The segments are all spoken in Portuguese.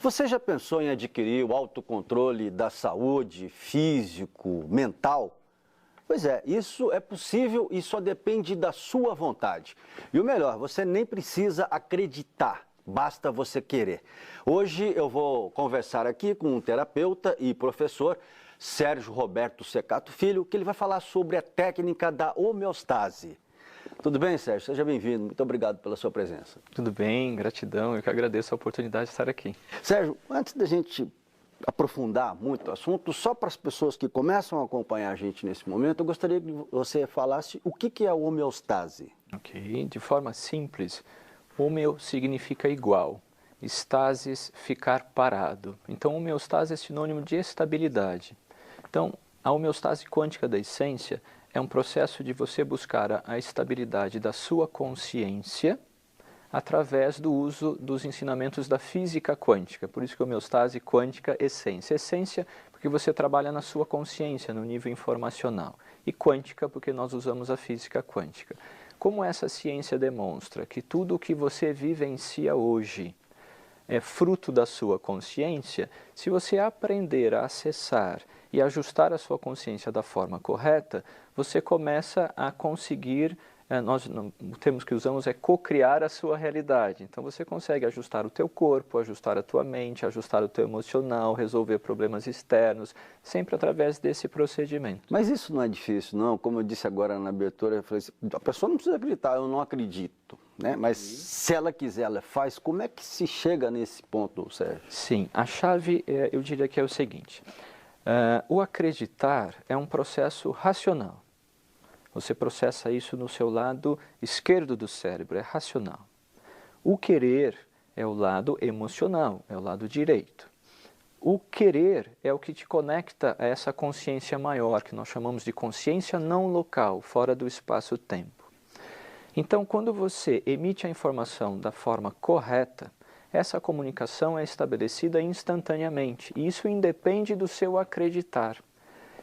Você já pensou em adquirir o autocontrole da saúde físico, mental? Pois é, isso é possível e só depende da sua vontade. E o melhor, você nem precisa acreditar, basta você querer. Hoje eu vou conversar aqui com um terapeuta e professor, Sérgio Roberto Secato Filho, que ele vai falar sobre a técnica da homeostase. Tudo bem, Sérgio? Seja bem-vindo. Muito obrigado pela sua presença. Tudo bem, gratidão. Eu que agradeço a oportunidade de estar aqui. Sérgio, antes da gente aprofundar muito o assunto, só para as pessoas que começam a acompanhar a gente nesse momento, eu gostaria que você falasse o que é a homeostase. Ok, de forma simples, homeo significa igual, estasis, ficar parado. Então, homeostase é sinônimo de estabilidade. Então, a homeostase quântica da essência é um processo de você buscar a estabilidade da sua consciência através do uso dos ensinamentos da física quântica. Por isso que homeostase quântica, essência. Essência porque você trabalha na sua consciência, no nível informacional. E quântica porque nós usamos a física quântica. Como essa ciência demonstra que tudo o que você vivencia hoje é fruto da sua consciência, se você aprender a acessar e ajustar a sua consciência da forma correta, você começa a conseguir, o termo que usamos é co-criar a sua realidade. Então você consegue ajustar o teu corpo, ajustar a tua mente, ajustar o teu emocional, resolver problemas externos, sempre através desse procedimento. Mas isso não é difícil, não. Como eu disse agora na abertura, eu falei assim, a pessoa não precisa acreditar, eu não acredito. Né? Mas se ela quiser, ela faz. Como é que se chega nesse ponto, Sérgio? Sim, a chave, eu diria que é o seguinte. O acreditar é um processo racional. Você processa isso no seu lado esquerdo do cérebro, é racional. O querer é o lado emocional, é o lado direito. O querer é o que te conecta a essa consciência maior, que nós chamamos de consciência não local, fora do espaço-tempo. Então, quando você emite a informação da forma correta, essa comunicação é estabelecida instantaneamente, e isso independe do seu acreditar.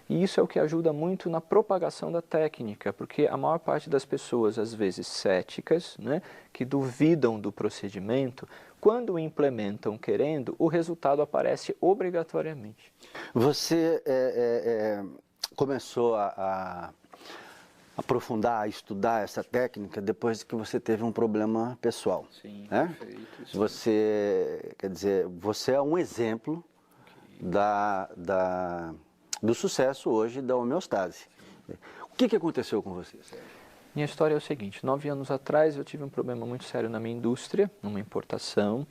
E isso é o que ajuda muito na propagação da técnica, porque a maior parte das pessoas, às vezes céticas, né, que duvidam do procedimento, quando o implementam querendo, o resultado aparece obrigatoriamente. Você começou a aprofundar, a estudar essa técnica depois que você teve um problema pessoal. Sim, né? perfeito. Sim. Você, quer dizer, você é um exemplo do sucesso hoje da homeostase. O que aconteceu com você, Sérgio? Minha história é o seguinte, 9 anos atrás eu tive um problema muito sério na minha indústria, numa importação,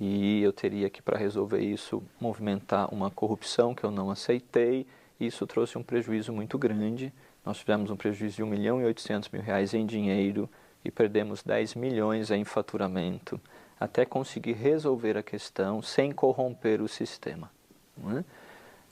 e eu teria que, para resolver isso, movimentar uma corrupção que eu não aceitei, e isso trouxe um prejuízo muito grande. Nós tivemos um prejuízo de R$1.800.000 em dinheiro e perdemos 10 milhões em faturamento, até conseguir resolver a questão sem corromper o sistema. Não é?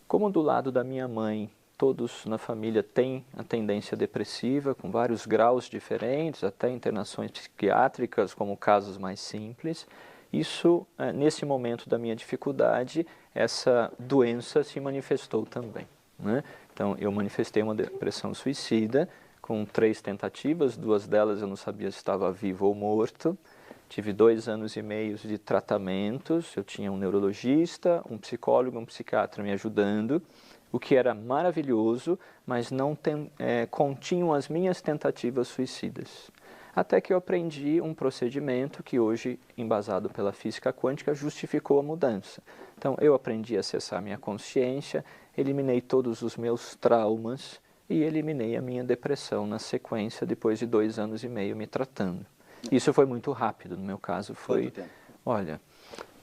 Como do lado da minha mãe, todos na família têm a tendência depressiva, com vários graus diferentes, até internações psiquiátricas, como casos mais simples, isso, nesse momento da minha dificuldade, essa doença se manifestou também. Né? Então, eu manifestei uma depressão suicida, com 3 tentativas, 2 delas eu não sabia se estava vivo ou morto. Tive 2 anos e meio de tratamentos, eu tinha um neurologista, um psicólogo, um psiquiatra me ajudando, o que era maravilhoso, mas não continham as minhas tentativas suicidas. Até que eu aprendi um procedimento que hoje, embasado pela física quântica, justificou a mudança. Então, eu aprendi a acessar minha consciência, eliminei todos os meus traumas e eliminei a minha depressão na sequência, depois de 2 anos e meio me tratando. Isso foi muito rápido, no meu caso foi... Quanto tempo? Olha,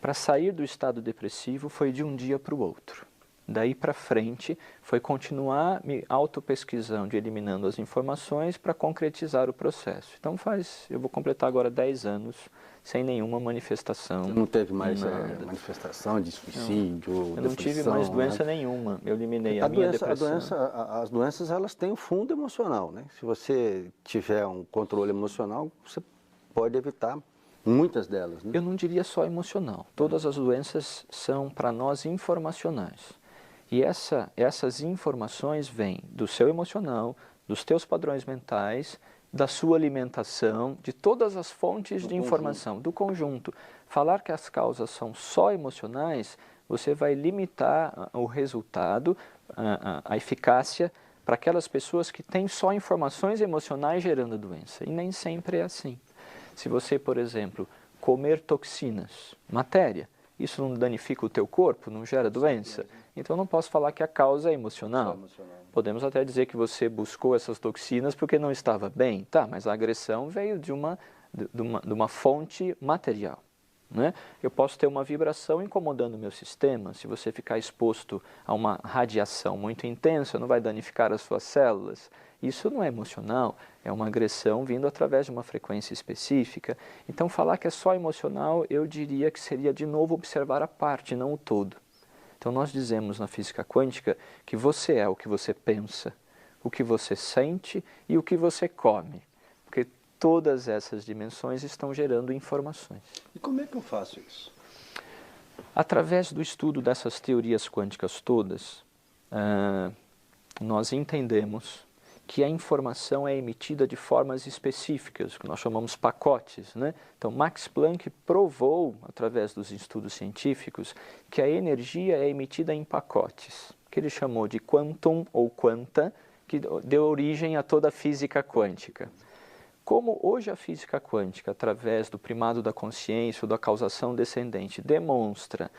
para sair do estado depressivo foi de um dia para o outro. Daí para frente foi continuar me auto-pesquisando e eliminando as informações para concretizar o processo. Então eu vou completar agora 10 anos sem nenhuma manifestação. Você não teve mais manifestação de suicídio, Eu não tive mais doença nenhuma, eu eliminei a minha depressão. As doenças, elas têm um fundo emocional, né? Se você tiver um controle emocional, você pode evitar muitas delas, né? Eu não diria só emocional. Todas as doenças são, para nós, informacionais. E essas informações vêm do seu emocional, dos teus padrões mentais, da sua alimentação, de todas as fontes de informação, do conjunto. falar que as causas são só emocionais, você vai limitar o resultado, a eficácia, para aquelas pessoas que têm só informações emocionais gerando doença. E nem sempre é assim. Se você, por exemplo, comer toxinas, matéria, isso não danifica o teu corpo, não gera doença? Então não posso falar que a causa é emocional. Podemos até dizer que você buscou essas toxinas porque não estava bem. Tá, mas a agressão veio de uma fonte material. Né? Eu posso ter uma vibração incomodando o meu sistema. Se você ficar exposto a uma radiação muito intensa, não vai danificar as suas células. Isso não é emocional, é uma agressão vindo através de uma frequência específica. Então, falar que é só emocional, eu diria que seria de novo observar a parte, não o todo. Então, nós dizemos na física quântica que você é o que você pensa, o que você sente e o que você come. Porque todas essas dimensões estão gerando informações. E como é que eu faço isso? Através do estudo dessas teorias quânticas todas, nós entendemos que a informação é emitida de formas específicas, que nós chamamos pacotes, né? Então, Max Planck provou, através dos estudos científicos, que a energia é emitida em pacotes, que ele chamou de quantum ou quanta, que deu origem a toda a física quântica. Como hoje a física quântica, através do primado da consciência ou da causação descendente, demonstra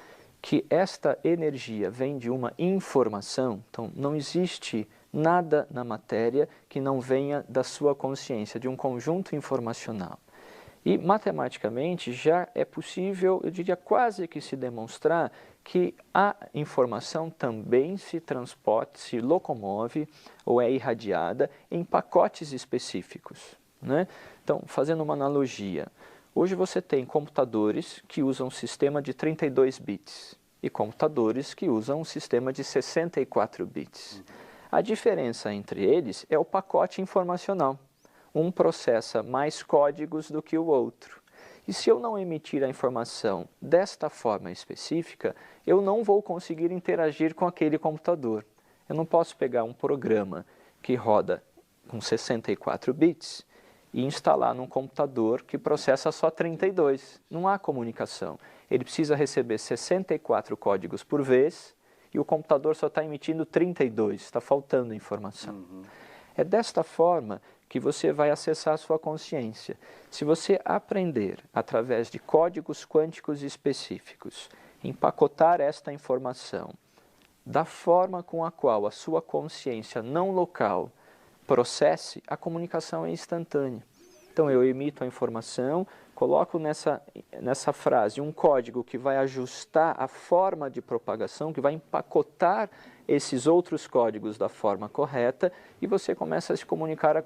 que esta energia vem de uma informação, então não existe nada na matéria que não venha da sua consciência, de um conjunto informacional. E matematicamente já é possível, eu diria quase que se demonstrar, que a informação também se transporta, se locomove ou é irradiada em pacotes específicos. Né? Então, fazendo uma analogia, hoje você tem computadores que usam um sistema de 32 bits e computadores que usam um sistema de 64 bits. A diferença entre eles é o pacote informacional. Um processa mais códigos do que o outro. E se eu não emitir a informação desta forma específica, eu não vou conseguir interagir com aquele computador. Eu não posso pegar um programa que roda com 64 bits e instalar num computador que processa só 32. Não há comunicação. Ele precisa receber 64 códigos por vez e o computador só está emitindo 32, está faltando informação. É desta forma que você vai acessar a sua consciência. Se você aprender, através de códigos quânticos específicos, empacotar esta informação da forma com a qual a sua consciência não local processe, a comunicação é instantânea. Então eu emito a informação, coloco nessa frase um código que vai ajustar a forma de propagação, que vai empacotar esses outros códigos da forma correta e você começa a se comunicar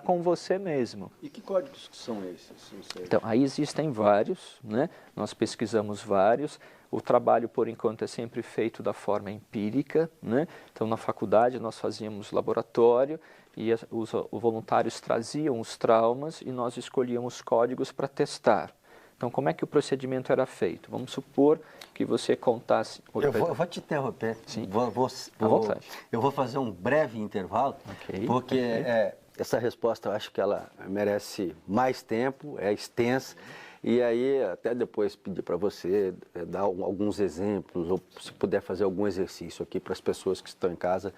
com você mesmo. E que códigos são esses? Então, aí existem vários, né? Nós pesquisamos vários. O trabalho, por enquanto, é sempre feito da forma empírica, né? Então, na faculdade, nós fazíamos laboratório e os voluntários traziam os traumas e nós escolhíamos códigos para testar. Então, como é que o procedimento era feito? Vamos supor que você contasse... Eu vou te interromper. Sim, à vontade. Eu vou fazer um breve intervalo, porque essa resposta eu acho que ela merece mais tempo, é extensa. E aí, até depois pedir para você dar alguns exemplos, ou se puder fazer algum exercício aqui para as pessoas que estão em casa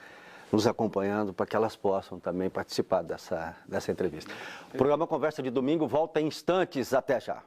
nos acompanhando, para que elas possam também participar dessa entrevista. O programa Conversa de Domingo volta em instantes. Até já.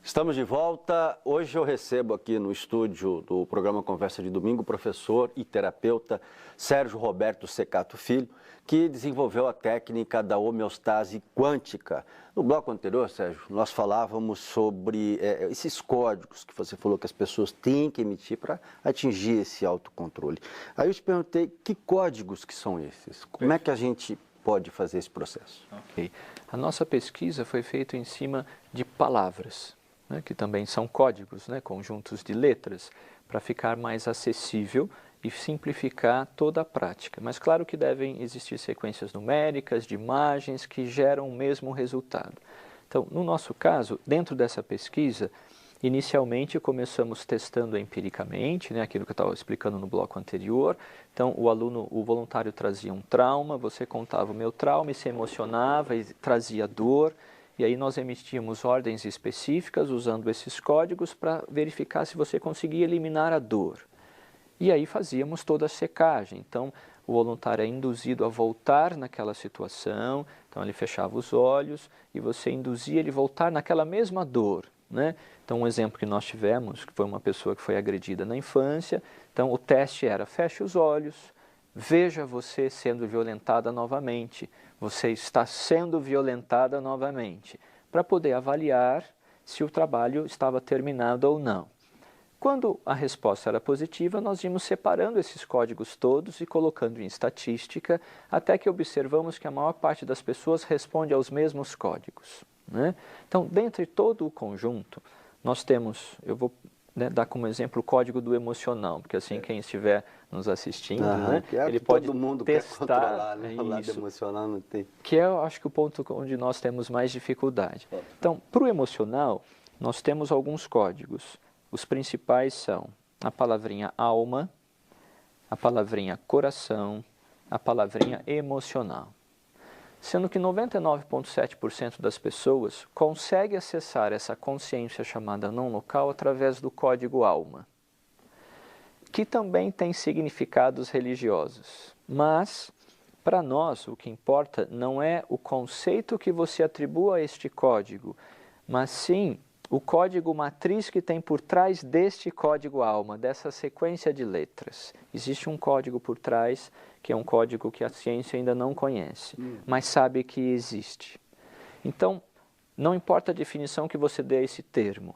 Estamos de volta. Hoje eu recebo aqui no estúdio do programa Conversa de Domingo o professor e terapeuta Sérgio Roberto Secato Filho, que desenvolveu a técnica da homeostase quântica. No bloco anterior, Sérgio, nós falávamos sobre esses códigos que você falou que as pessoas têm que emitir para atingir esse autocontrole. Aí eu te perguntei que códigos que são esses? Como é que a gente pode fazer esse processo? Ok. A nossa pesquisa foi feita em cima de palavras, né, que também são códigos, né, conjuntos de letras, para ficar mais acessível e simplificar toda a prática. Mas claro que devem existir sequências numéricas, de imagens, que geram o mesmo resultado. Então, no nosso caso, dentro dessa pesquisa, inicialmente começamos testando empiricamente, né, aquilo que eu estava explicando no bloco anterior. Então, o voluntário trazia um trauma, você contava o meu trauma e se emocionava e trazia dor. E aí nós emitíamos ordens específicas usando esses códigos para verificar se você conseguia eliminar a dor. E aí fazíamos toda a checagem. Então, o voluntário é induzido a voltar naquela situação, então ele fechava os olhos e você induzia ele a voltar naquela mesma dor, né? Então, um exemplo que nós tivemos, que foi uma pessoa que foi agredida na infância, então o teste era: feche os olhos, veja você sendo violentada novamente, você está sendo violentada novamente, para poder avaliar se o trabalho estava terminado ou não. Quando a resposta era positiva, nós íamos separando esses códigos todos e colocando em estatística, até que observamos que a maior parte das pessoas responde aos mesmos códigos, né? Então, dentre todo o conjunto, nós temos, eu vou dar como exemplo o código do emocional, porque assim quem estiver nos assistindo, né, ele pode todo mundo testar, quer controlar, né? O lado emocional não tem. Que é, eu acho que o ponto onde nós temos mais dificuldade. Então, para o emocional, nós temos alguns códigos. Os principais são a palavrinha alma, a palavrinha coração, a palavrinha emocional. Sendo que 99,7% das pessoas consegue acessar essa consciência chamada não local através do código alma, que também tem significados religiosos. Mas, para nós, o que importa não é o conceito que você atribua a este código, mas sim o código matriz que tem por trás deste código alma, dessa sequência de letras. Existe um código por trás, que é um código que a ciência ainda não conhece, mas sabe que existe. Então, não importa a definição que você dê a esse termo,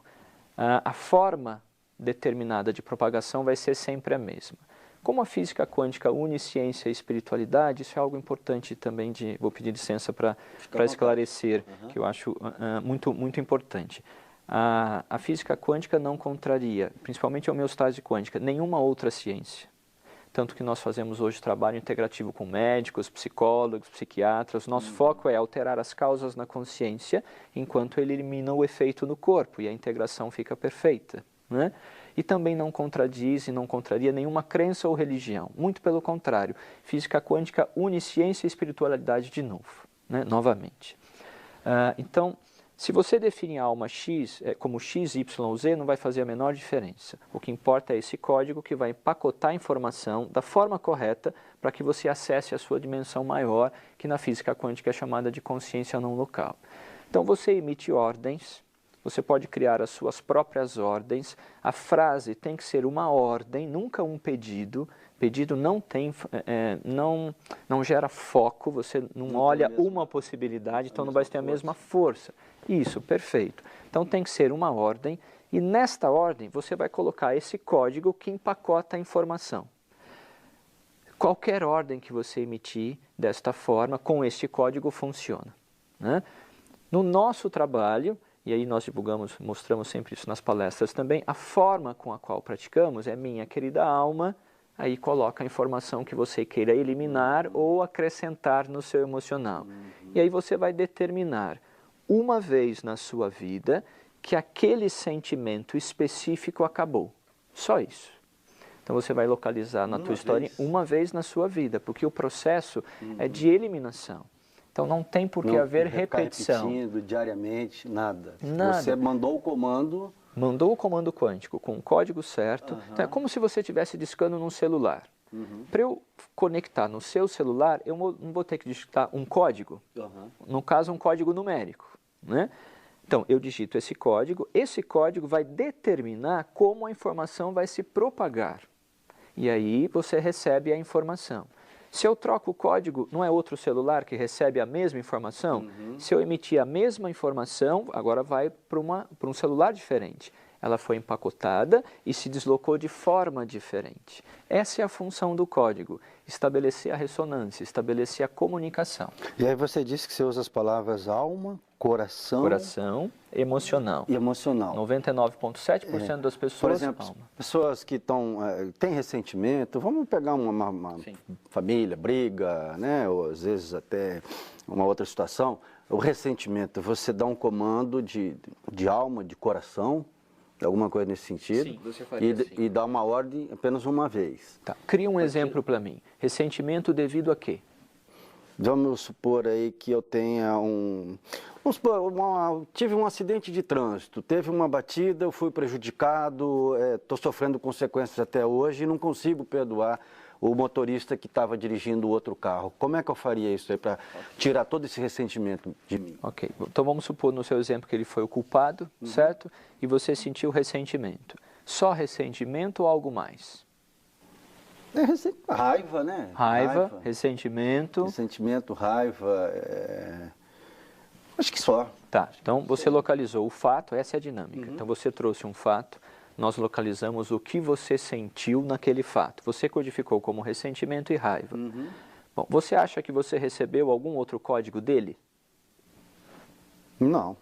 a forma determinada de propagação vai ser sempre a mesma. Como a física quântica une ciência e espiritualidade, isso é algo importante também, vou pedir licença para esclarecer, que eu acho muito importante. A física quântica não contraria, principalmente a homeostase quântica, nenhuma outra ciência. Tanto que nós fazemos hoje trabalho integrativo com médicos, psicólogos, psiquiatras. Nosso foco é alterar as causas na consciência, enquanto ele elimina o efeito no corpo e a integração fica perfeita, né? E também não contradiz e não contraria nenhuma crença ou religião. Muito pelo contrário, física quântica une ciência e espiritualidade de novo, né? Novamente. Então, se você definir a alma X como X, Y, Z, não vai fazer a menor diferença. O que importa é esse código que vai empacotar a informação da forma correta para que você acesse a sua dimensão maior, que na física quântica é chamada de consciência não local. Então você emite ordens, você pode criar as suas próprias ordens, a frase tem que ser uma ordem, nunca um pedido. Pedido não gera foco, você não olha uma possibilidade, então não vai ter a mesma força. Isso, perfeito. Então tem que ser uma ordem e nesta ordem você vai colocar esse código que empacota a informação. Qualquer ordem que você emitir desta forma, com este código, funciona, né? No nosso trabalho, e aí nós mostramos sempre isso nas palestras também, a forma com a qual praticamos é minha querida alma. Aí coloca a informação que você queira eliminar ou acrescentar no seu emocional. E aí você vai determinar uma vez na sua vida que aquele sentimento específico acabou. Só isso. Então você vai localizar na tua história uma vez na sua vida, porque o processo é de eliminação. Então não tem por que haver repetição. Repetindo diariamente, nada. Nada. Você mandou o comando... Mandou o comando quântico com o código certo. Então, é como se você estivesse discando num celular. Para eu conectar no seu celular, eu não vou ter que digitar um código. No caso, um código numérico, né? Então, eu digito esse código vai determinar como a informação vai se propagar. E aí você recebe a informação. Se eu troco o código, não é outro celular que recebe a mesma informação? Se eu emitir a mesma informação, agora vai para um celular diferente. Ela foi empacotada e se deslocou de forma diferente. Essa é a função do código. estabelecer a ressonância, estabelecer a comunicação. E aí você disse que você usa as palavras alma, coração... Coração, emocional. E emocional. 99,7% das pessoas, por exemplo, alma. pessoas que têm ressentimento, vamos pegar uma família, briga, né? Ou às vezes até uma outra situação. O ressentimento, você dá um comando de alma, de coração, alguma coisa nesse sentido. Sim, você faria assim. E dá uma ordem apenas uma vez. Tá. Cria um exemplo para mim. Ressentimento devido a quê? Vamos supor aí que eu tenha vamos supor, tive um acidente de trânsito, teve uma batida, eu fui prejudicado, estou sofrendo consequências até hoje e não consigo perdoar o motorista que estava dirigindo o outro carro. Como é que eu faria isso aí para tirar todo esse ressentimento de mim? Ok, então vamos supor no seu exemplo que ele foi o culpado, certo? E você sentiu ressentimento. Só ressentimento ou algo mais? Raiva, né? Raiva, ressentimento. Ressentimento, raiva, acho que só. Tá, então você localizou o fato, essa é a dinâmica. Então você trouxe um fato, nós localizamos o que você sentiu naquele fato. Você codificou como ressentimento e raiva. Bom, você acha que você recebeu algum outro código dele? Não.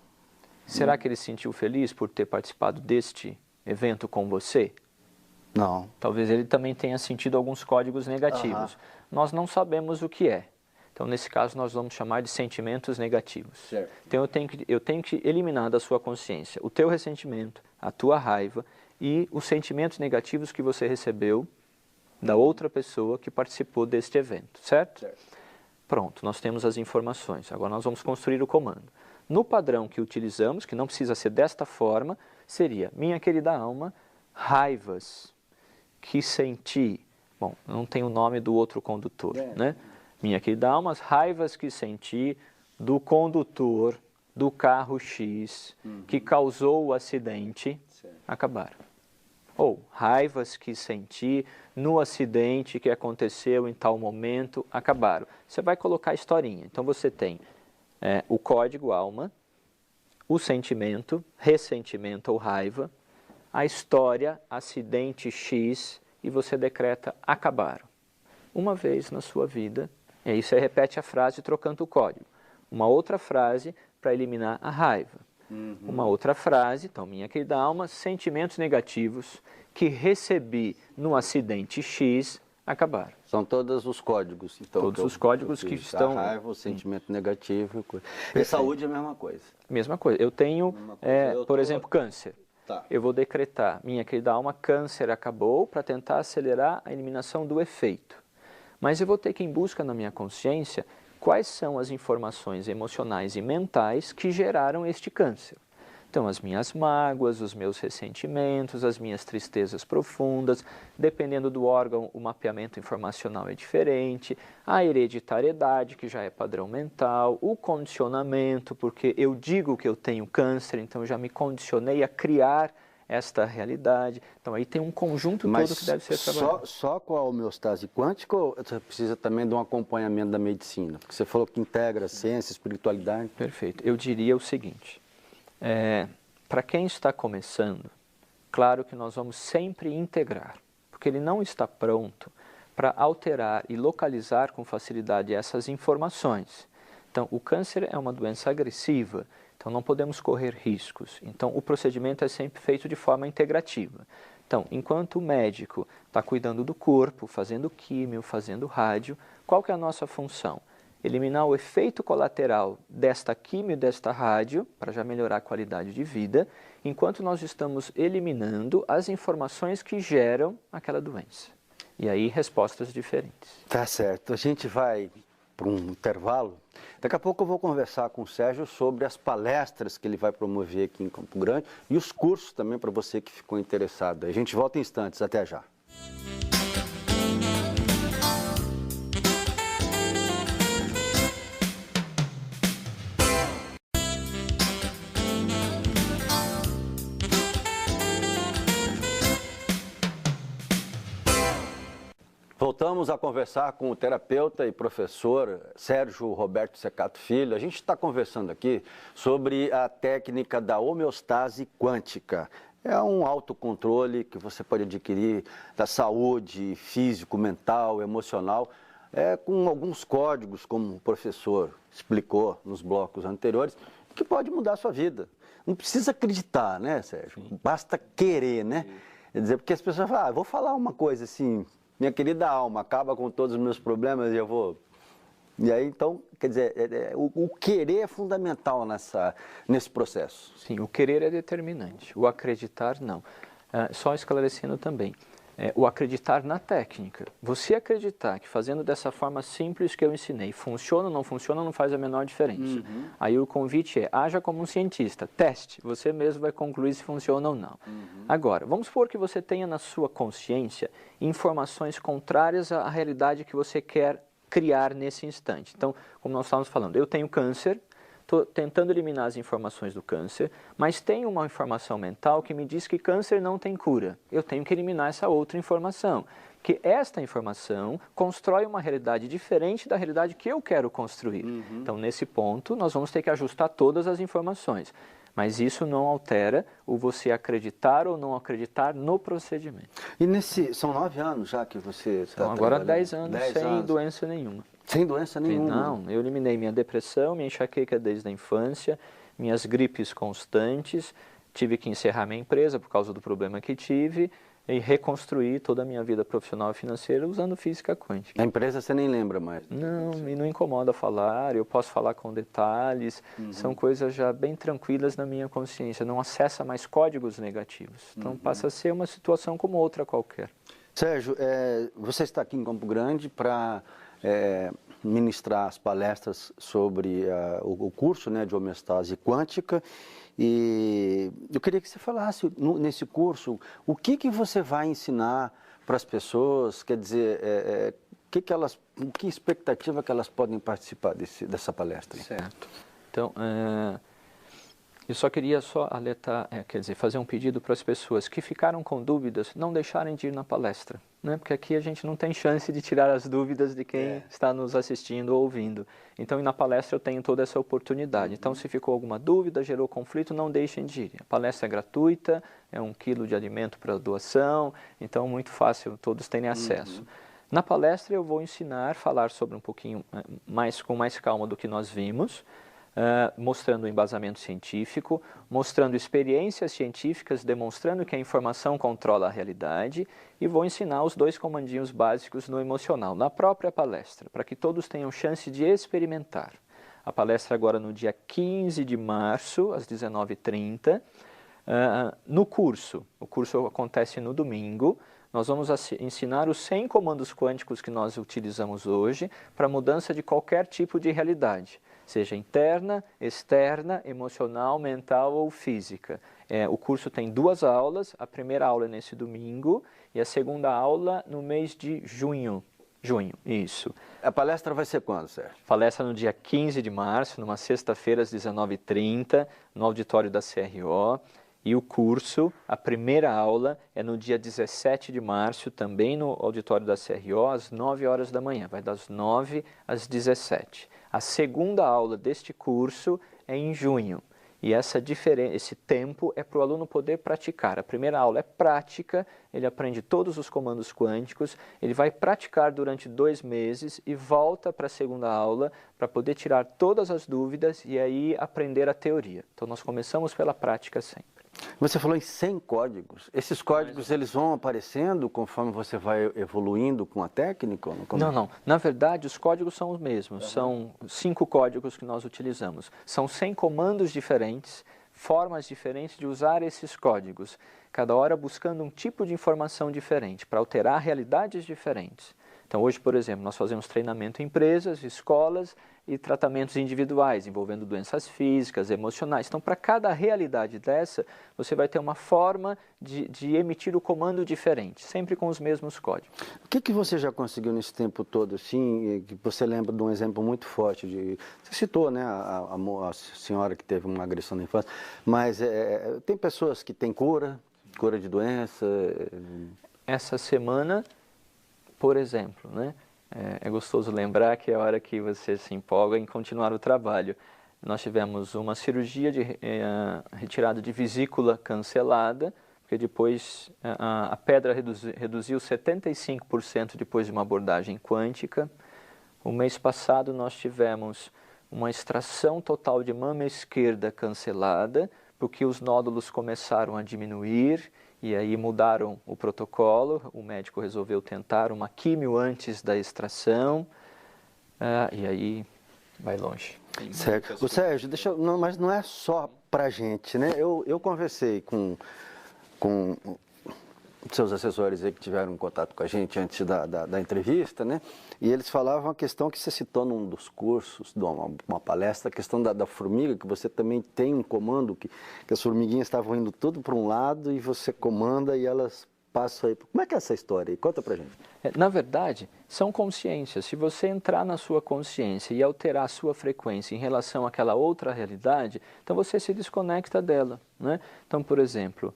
Será que ele se sentiu feliz por ter participado deste evento com você? Não. Talvez ele também tenha sentido alguns códigos negativos. Nós não sabemos o que é. Então, nesse caso, nós vamos chamar de sentimentos negativos. Certo. Então, eu tenho que eliminar da sua consciência o teu ressentimento, a tua raiva e os sentimentos negativos que você recebeu da outra pessoa que participou deste evento, certo? Certo. Pronto, nós temos as informações. Agora nós vamos construir o comando. No padrão que utilizamos, que não precisa ser desta forma, seria, minha querida alma, raivas que senti. Bom, não tem o nome do outro condutor, né? Minha querida alma, as raivas que senti do condutor do carro X que causou o acidente acabaram. Ou raivas que senti no acidente que aconteceu em tal momento acabaram. Você vai colocar a historinha. Então você tem o código alma, o sentimento, ressentimento ou raiva, a história, acidente X, e você decreta acabaram. Uma vez na sua vida, e aí você repete a frase trocando o código. Uma outra frase para eliminar a raiva. Uma outra frase, então, minha querida alma, sentimentos negativos que recebi no acidente X acabaram. São todos os códigos. Então, todos os códigos que estão... A raiva, o sentimento negativo. E saúde é a mesma coisa. Mesma coisa. Eu tenho, por exemplo, câncer. Tá. Eu vou decretar, minha querida alma, câncer acabou, para tentar acelerar a eliminação do efeito. Mas eu vou ter que ir em busca na minha consciência quais são as informações emocionais e mentais que geraram este câncer. Então, as minhas mágoas, os meus ressentimentos, as minhas tristezas profundas, dependendo do órgão, o mapeamento informacional é diferente, a hereditariedade, que já é padrão mental, o condicionamento, porque eu digo que eu tenho câncer, então eu já me condicionei a criar esta realidade. Então, aí tem um conjunto todo que deve ser trabalhado. Só com a homeostase quântica ou você precisa também de um acompanhamento da medicina? Porque você falou que integra ciência, espiritualidade. Perfeito. Eu diria o seguinte... para quem está começando, claro que nós vamos sempre integrar, porque ele não está pronto para alterar e localizar com facilidade essas informações. Então, o câncer é uma doença agressiva, então não podemos correr riscos. Então, o procedimento é sempre feito de forma integrativa. Então, enquanto o médico está cuidando do corpo, fazendo químio, fazendo rádio, qual que é a nossa função? Eliminar o efeito colateral desta químio e desta rádio, para já melhorar a qualidade de vida, enquanto nós estamos eliminando as informações que geram aquela doença. E aí, respostas diferentes. Tá certo. A gente vai para um intervalo. Daqui a pouco eu vou conversar com o Sérgio sobre as palestras que ele vai promover aqui em Campo Grande e os cursos também para você que ficou interessado. A gente volta em instantes. Até já. Voltamos a conversar com o terapeuta e professor Sérgio Roberto Secato Filho. A gente está conversando aqui sobre a técnica da homeostase quântica. É um autocontrole que você pode adquirir da saúde físico, mental, emocional, com alguns códigos, como o professor explicou nos blocos anteriores, que pode mudar a sua vida. Não precisa acreditar, né, Sérgio? Basta querer, né? Quer dizer, porque as pessoas falam, vou falar uma coisa assim, minha querida alma, acaba com todos os meus problemas e eu vou... E aí, então, quer dizer, o querer é fundamental nesse processo. Sim, o querer é determinante, o acreditar não. Só esclarecendo também, o acreditar na técnica. Você acreditar que fazendo dessa forma simples que eu ensinei, funciona ou não faz a menor diferença. Uhum. Aí o convite haja como um cientista, teste, você mesmo vai concluir se funciona ou não. Uhum. Agora, vamos supor que você tenha na sua consciência informações contrárias à realidade que você quer criar nesse instante. Então, como nós estávamos falando, eu tenho câncer, estou tentando eliminar as informações do câncer, mas tem uma informação mental que me diz que câncer não tem cura. Eu tenho que eliminar essa outra informação, que esta informação constrói uma realidade diferente da realidade que eu quero construir. Uhum. Então, nesse ponto, nós vamos ter que ajustar todas as informações. Mas isso não altera o você acreditar ou não acreditar no procedimento. E são 9 anos já que você está Então, agora trabalhando? 10 anos sem doença nenhuma. Sem doença nenhuma? Não, eu eliminei minha depressão, minha enxaqueca desde a infância, minhas gripes constantes, tive que encerrar minha empresa por causa do problema que tive e reconstruir toda a minha vida profissional e financeira usando física quântica. A empresa você nem lembra mais? Não, me não incomoda falar, eu posso falar com detalhes, são coisas já bem tranquilas na minha consciência, não acessa mais códigos negativos. Então passa a ser uma situação como outra qualquer. Sérgio, você está aqui em Campo Grande para ministrar as palestras sobre o curso, né, de homeostase quântica. E eu queria que você falasse nesse curso o que você vai ensinar para as pessoas, quer dizer, que expectativa que elas podem participar dessa palestra? Certo. Então, eu só queria alertar, quer dizer, fazer um pedido para as pessoas que ficaram com dúvidas, não deixarem de ir na palestra, né? Porque aqui a gente não tem chance de tirar as dúvidas de quem está nos assistindo ou ouvindo. Então, na palestra eu tenho toda essa oportunidade. Então, se ficou alguma dúvida, gerou conflito, não deixem de ir. A palestra é gratuita, é 1 quilo de alimento para doação, então muito fácil, todos terem acesso. Na palestra eu vou ensinar, falar sobre um pouquinho com mais calma do que nós vimos, mostrando o embasamento científico, mostrando experiências científicas, demonstrando que a informação controla a realidade e vou ensinar os 2 comandinhos básicos no emocional, na própria palestra, para que todos tenham chance de experimentar. A palestra agora no dia 15 de março, às 19h30. No curso, o curso acontece no domingo, nós vamos ensinar os 100 comandos quânticos que nós utilizamos hoje para mudança de qualquer tipo de realidade, seja interna, externa, emocional, mental ou física. O curso tem 2 aulas, a primeira aula é nesse domingo e a segunda aula no mês de junho. Isso. A palestra vai ser quando, Sérgio? Palestra no dia 15 de março, numa sexta-feira às 19h30, no auditório da CRO. E o curso, a primeira aula, é no dia 17 de março, também no auditório da CRO, às 9 horas da manhã, vai das 9 às 17. A segunda aula deste curso é em junho, e esse tempo é para o aluno poder praticar. A primeira aula é prática, ele aprende todos os comandos quânticos, ele vai praticar durante 2 meses e volta para a segunda aula para poder tirar todas as dúvidas e aí aprender a teoria. Então nós começamos pela prática sempre. Você falou em 100 códigos. Esses códigos, eles vão aparecendo conforme você vai evoluindo com a técnica? Não. Na verdade, os códigos são os mesmos. São 5 códigos que nós utilizamos. São 100 comandos diferentes, formas diferentes de usar esses códigos. Cada hora buscando um tipo de informação diferente, para alterar realidades diferentes. Então, hoje, por exemplo, nós fazemos treinamento em empresas, escolas e tratamentos individuais, envolvendo doenças físicas, emocionais. Então, para cada realidade dessa, você vai ter uma forma de emitir o comando diferente, sempre com os mesmos códigos. O que você já conseguiu nesse tempo todo, assim, que você lembra de um exemplo muito forte? Você citou, né, a senhora que teve uma agressão na infância, mas tem pessoas que têm cura de doença? Essa semana, por exemplo, né? É gostoso lembrar que é a hora que você se empolga em continuar o trabalho. Nós tivemos uma cirurgia de retirada de vesícula cancelada porque depois a pedra reduziu 75% depois de uma abordagem quântica. O mês passado nós tivemos uma extração total de mama esquerda cancelada, porque os nódulos começaram a diminuir e aí mudaram o protocolo. O médico resolveu tentar uma químio antes da extração e aí vai longe. Certo. O Sérgio, mas não é só pra gente, né? Eu conversei com seus assessores aí que tiveram contato com a gente antes da entrevista, né? E eles falavam a questão que você citou num dos cursos, de uma palestra, a questão da formiga, que você também tem um comando, que as formiguinhas estavam indo tudo para um lado e você comanda e elas passam aí. Como é que é essa história aí? Conta pra gente. Na verdade, são consciências. Se você entrar na sua consciência e alterar a sua frequência em relação àquela outra realidade, então você se desconecta dela, né? Então, por exemplo,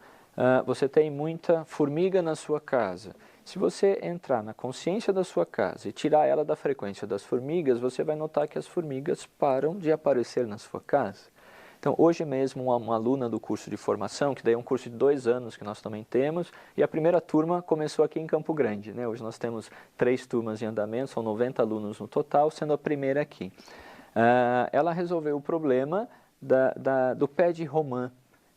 você tem muita formiga na sua casa. Se você entrar na consciência da sua casa e tirar ela da frequência das formigas, você vai notar que as formigas param de aparecer na sua casa. Então, hoje mesmo, uma aluna do curso de formação, que daí é um curso de 2 anos que nós também temos, e a primeira turma começou aqui em Campo Grande, né? Hoje nós temos 3 turmas em andamento, são 90 alunos no total, sendo a primeira aqui. Ela resolveu o problema do pé de romã,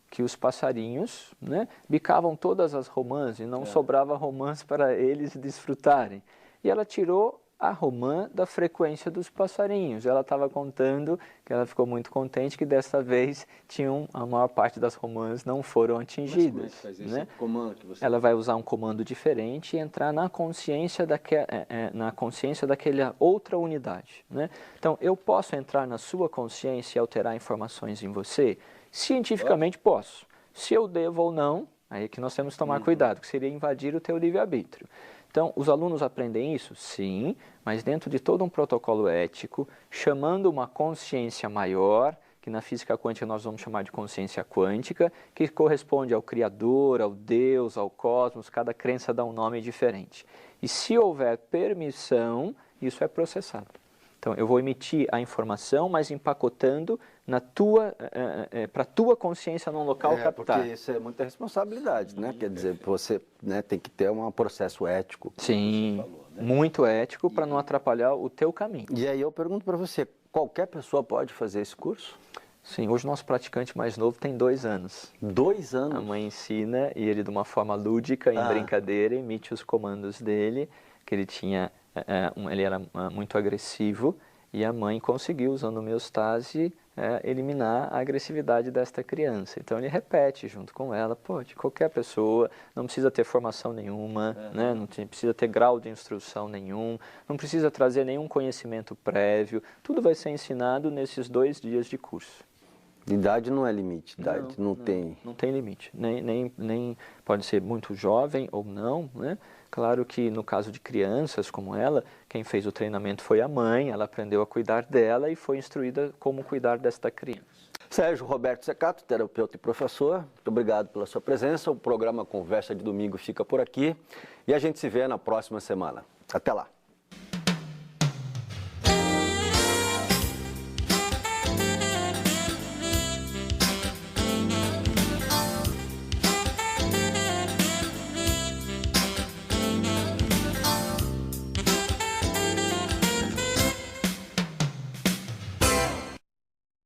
que os passarinhos, né, bicavam todas as romãs e não sobrava romãs para eles desfrutarem. E ela tirou a romã da frequência dos passarinhos. Ela estava contando que ela ficou muito contente que desta vez a maior parte das romãs não foram atingidas. Mas como é que faz esse né? comando que você... Ela vai usar um comando diferente e entrar na consciência daquela outra unidade, né? Então, eu posso entrar na sua consciência e alterar informações em você? Cientificamente posso. Se eu devo ou não, aí é que nós temos que tomar cuidado, que seria invadir o teu livre-arbítrio. Então, os alunos aprendem isso? Sim, mas dentro de todo um protocolo ético, chamando uma consciência maior, que na física quântica nós vamos chamar de consciência quântica, que corresponde ao Criador, ao Deus, ao cosmos, cada crença dá um nome diferente. E se houver permissão, isso é processado. Então, eu vou emitir a informação, mas empacotando para a tua consciência num local captar. Porque isso é muita responsabilidade, né? Quer dizer, você, né, tem que ter um processo ético. Sim, falou, né? Muito ético para não atrapalhar o teu caminho. E aí eu pergunto para você, qualquer pessoa pode fazer esse curso? Sim, hoje o nosso praticante mais novo tem 2 anos. 2 anos? A mãe ensina e ele de uma forma lúdica, em brincadeira, emite os comandos dele, que ele tinha... ele era muito agressivo e a mãe conseguiu, usando homeostase, eliminar a agressividade desta criança. Então ele repete junto com ela, pode, qualquer pessoa, não precisa ter formação nenhuma, né? Não precisa ter grau de instrução nenhum, não precisa trazer nenhum conhecimento prévio, tudo vai ser ensinado nesses 2 dias de curso. Idade não é limite, idade não tem... Não tem limite, nem pode ser muito jovem ou não, né? Claro que no caso de crianças como ela, quem fez o treinamento foi a mãe, ela aprendeu a cuidar dela e foi instruída como cuidar desta criança. Sérgio Roberto Secato, terapeuta e professor, muito obrigado pela sua presença. O programa Conversa de Domingo fica por aqui e a gente se vê na próxima semana. Até lá!